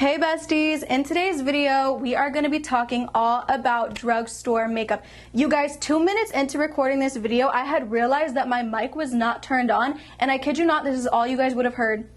Hey besties, in today's video we are going to be talking all about drugstore makeup. You guys, 2 minutes into recording this video I had realized that my mic was not turned on, and I kid you not, this is all you guys would have heard.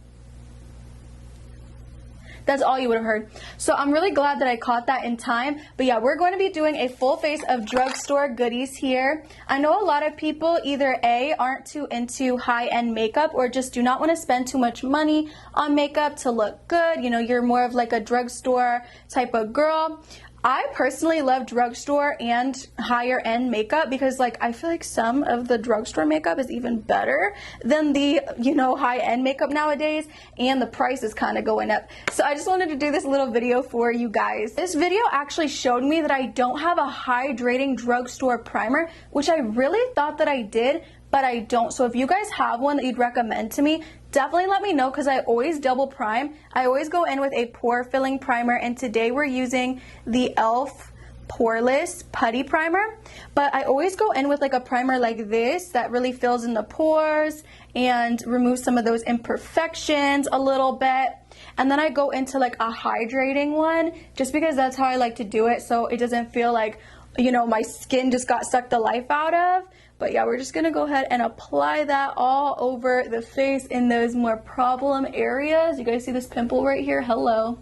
That's all you would have heard. So I'm really glad that I caught that in time. But yeah, we're going to be doing a full face of drugstore goodies here. I know a lot of people either A, aren't too into high-end makeup, or just do not want to spend too much money on makeup to look good. You know, you're more of like a drugstore type of girl. I personally love drugstore and higher end makeup because, like, I feel like some of the drugstore makeup is even better than the, you know, high end makeup nowadays, and the price is kind of going up. So I just wanted to do this little video for you guys. This video actually showed me that I don't have a hydrating drugstore primer, which I really thought that I did, but I don't. So if you guys have one that you'd recommend to me, definitely let me know, because I always double prime. I always go in with a pore filling primer, and today we're using the e.l.f. Poreless Putty Primer. But I always go in with like a primer like this that really fills in the pores and removes some of those imperfections a little bit. And then I go into like a hydrating one just because that's how I like to do it, so it doesn't feel like, you know, my skin just got sucked the life out of. But yeah, we're just gonna go ahead and apply that all over the face in those more problem areas. You guys see this pimple right here? Hello.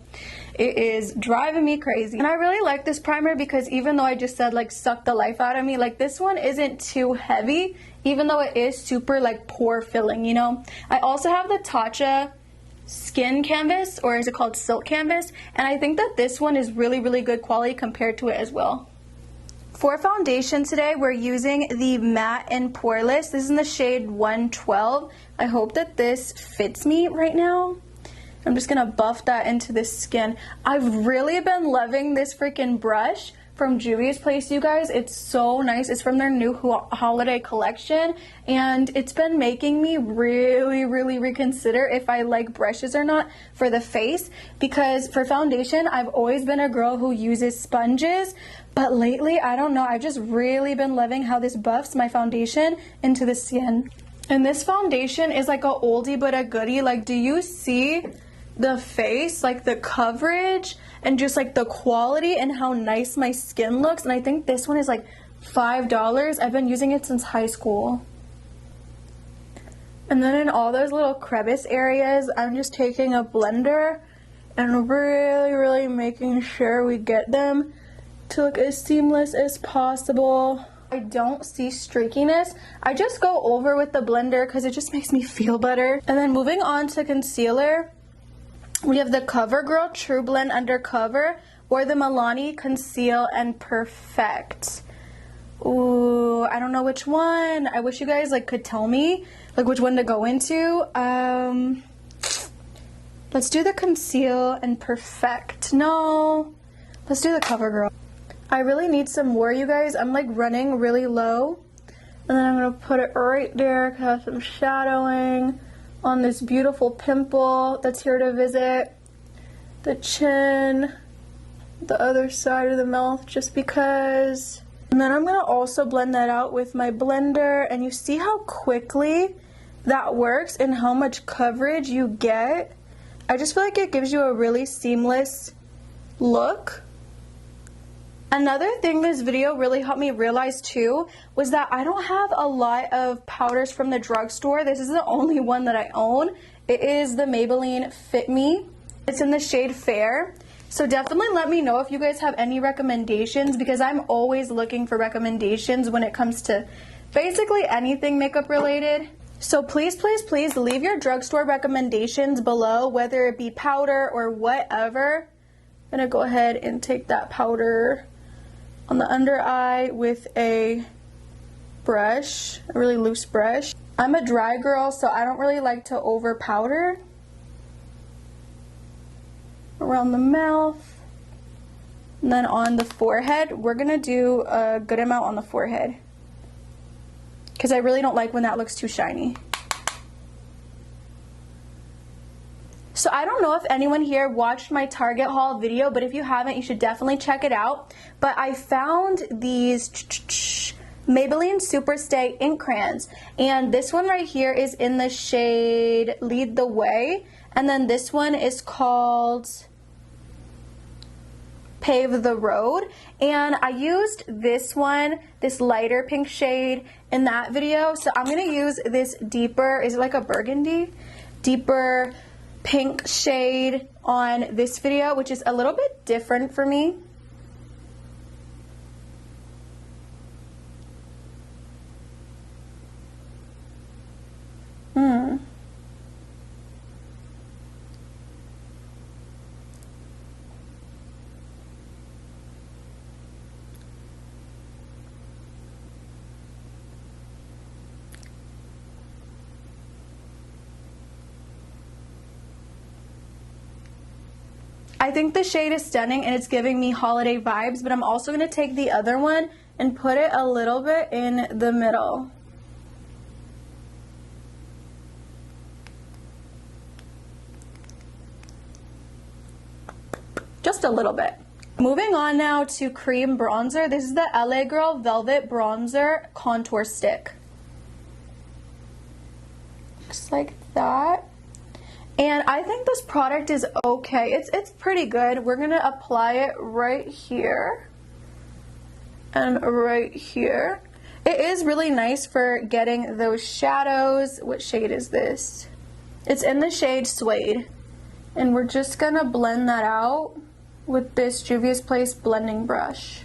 It is driving me crazy. And I really like this primer because even though I just said like suck the life out of me, like this one isn't too heavy, even though it is super like pore filling, you know? I also have the Tatcha Skin Canvas, or is it called Silk Canvas? And I think that this one is really, really good quality compared to it as well. For foundation today, we're using the Matte and Poreless. This is in the shade 112. I hope that this fits me right now. I'm just gonna buff that into the skin. I've really been loving this freaking brush from Juvia's Place, you guys. It's so nice. It's from their new holiday collection, and it's been making me really reconsider if I like brushes or not for the face, because for foundation I've always been a girl who uses sponges, but lately I don't know, I've just really been loving how this buffs my foundation into the skin. And this foundation is like a oldie but a goodie. Like, do you see the face, like the coverage and just like the quality and how nice my skin looks? And I think this one is like $5. I've been using it since high school. And then in all those little crevice areas, I'm just taking a blender and really making sure we get them to look as seamless as possible. I don't see streakiness. I just go over with the blender because it just makes me feel better. And then moving on to concealer, we have the CoverGirl True Blend Undercover or the Milani Conceal and Perfect. Ooh, I don't know which one. I wish you guys like could tell me like which one to go into. Let's do the Conceal and Perfect. No, let's do the CoverGirl. I really need some more, you guys. I'm like running really low. And then I'm gonna put it right there to have some shadowing on this beautiful pimple that's here to visit. The chin, the other side of the mouth, just because. And then I'm gonna also blend that out with my blender, and you see how quickly that works and how much coverage you get. I just feel like it gives you a really seamless look. Another thing this video really helped me realize too was that I don't have a lot of powders from the drugstore. This is the only one that I own. It is the Maybelline Fit Me. It's in the shade Fair. So definitely let me know if you guys have any recommendations, because I'm always looking for recommendations when it comes to basically anything makeup related. So please leave your drugstore recommendations below, whether it be powder or whatever. I'm gonna go ahead and take that powder on the under eye with a brush, a really loose brush. I'm a dry girl, so I don't really like to over powder. Around the mouth, and then on the forehead. We're gonna do a good amount on the forehead because I really don't like when that looks too shiny. So I don't know if anyone here watched my Target haul video, but if you haven't, you should definitely check it out. But I found these Maybelline Superstay ink crayons, and this one right here is in the shade Lead the Way, and then this one is called pave the road. And I used this one, this lighter pink shade in that video. So I'm gonna use this deeper, is it like a burgundy? Deeper pink shade on this video, which is a little bit different for me. I think the shade is stunning and it's giving me holiday vibes, but I'm also going to take the other one and put it a little bit in the middle. Just a little bit. Moving on now to cream bronzer. This is the LA Girl Velvet Bronzer Contour Stick. Looks like that. And I think this product is okay. It's pretty good. We're gonna apply it right here and right here. It is really nice for getting those shadows. What shade is this? It's in the shade Suede. And we're just gonna blend that out with this Juvia's Place blending brush.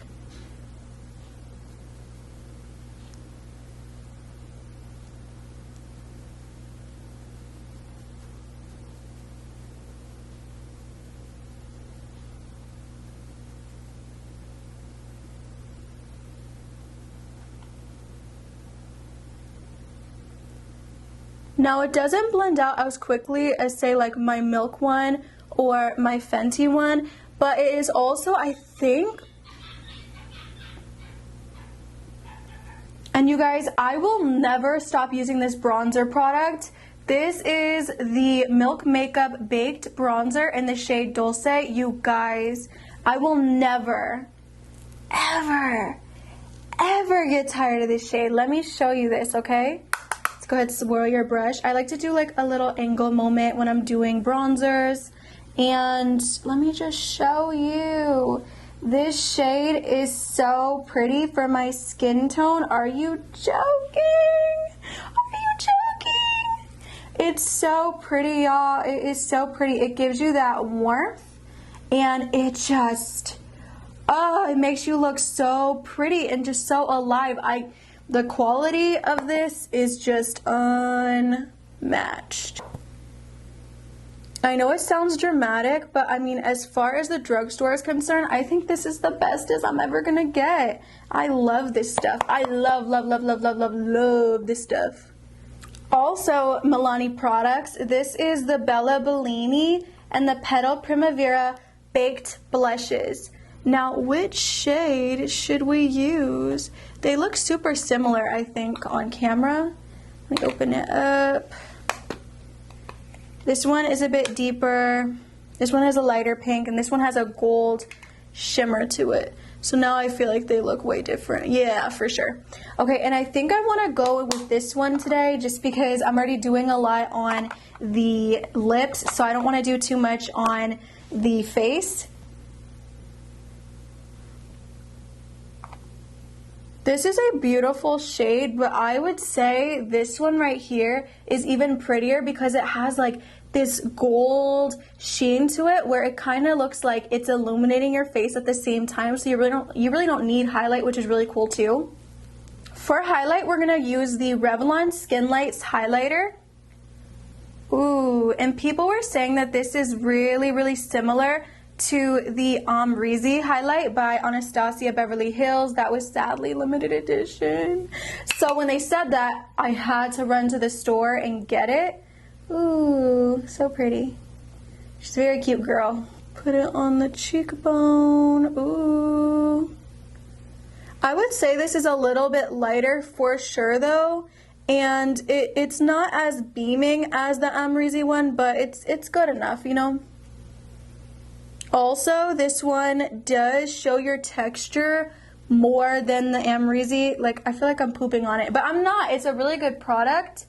Now it doesn't blend out as quickly as say like my Milk one or my Fenty one, but it is also, I think, and you guys, I will never stop using this bronzer product. This is the Milk Makeup Baked Bronzer in the shade Dulce. You guys, I will never, ever get tired of this shade. Let me show you this, okay? Go ahead, swirl your brush. I like to do like a little angle moment when I'm doing bronzers. And let me just show you. This shade is so pretty for my skin tone. Are you joking? Are you joking? It's so pretty, y'all. It is so pretty. It gives you that warmth and it just, oh, it makes you look so pretty and just so alive. The quality of this is just unmatched. I know it sounds dramatic, but I mean, as far as the drugstore is concerned, I think this is the bestest I'm ever gonna get. I love this stuff. I love this stuff. Also, Milani products. This is the Bella Bellini and the Petal Primavera Baked Blushes. Now, which shade should we use? They look super similar, I think, on camera. Let me open it up. This one is a bit deeper. This one has a lighter pink, and this one has a gold shimmer to it. So now I feel like they look way different. Yeah, for sure. Okay, and I think I want to go with this one today just because I'm already doing a lot on the lips, so I don't want to do too much on the face. This is a beautiful shade, but I would say this one right here is even prettier because it has like this gold sheen to it where it kind of looks like it's illuminating your face at the same time, so you really don't need highlight, which is really cool too. For highlight, we're gonna use the Revlon Skin Lights highlighter. Ooh, and people were saying that this is really similar to the Amrezy highlight by Anastasia Beverly Hills. That was sadly limited edition. So when they said that, I had to run to the store and get it. Ooh, so pretty. She's a very cute girl. Put it on the cheekbone. Ooh. I would say this is a little bit lighter for sure though. And it's not as beaming as the Amrezy one, but it's good enough, you know? Also, this one does show your texture more than the Amrezy. Like, I feel like I'm pooping on it, but I'm not. It's a really good product.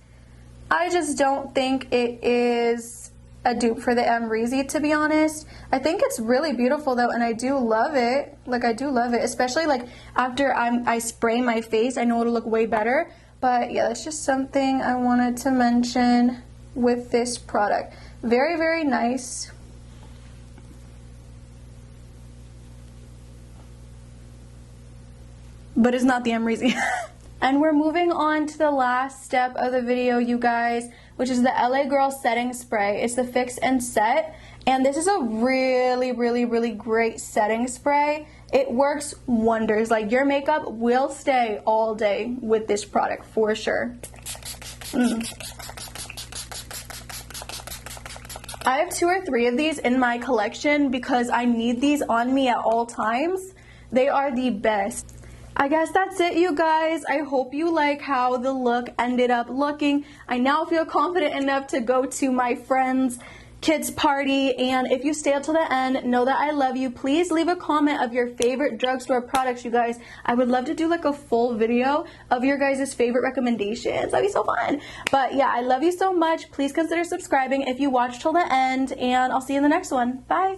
I just don't think it is a dupe for the Amrezy, to be honest. I think it's really beautiful though, and I do love it. Like, I do love it, especially like after I spray my face. I know it'll look way better. But yeah, that's just something I wanted to mention with this product. Very, very nice. But it's not the Amrezy. And we're moving on to the last step of the video, you guys, which is the LA Girl setting spray. It's the Fix and Set, and this is a really, really, really great setting spray. It works wonders. Like, your makeup will stay all day with this product for sure. I have 2 or 3 of these in my collection because I need these on me at all times. They are the best. I guess that's it, you guys. I hope you like how the look ended up looking. I now feel confident enough to go to my friend's kids party, and if you stay up till the end, know that I love you. Please leave a comment of your favorite drugstore products, you guys. I would love to do like a full video of your guys' favorite recommendations. That'd be so fun. But yeah, I love you so much. Please consider subscribing if you watch till the end, and I'll see you in the next one. Bye.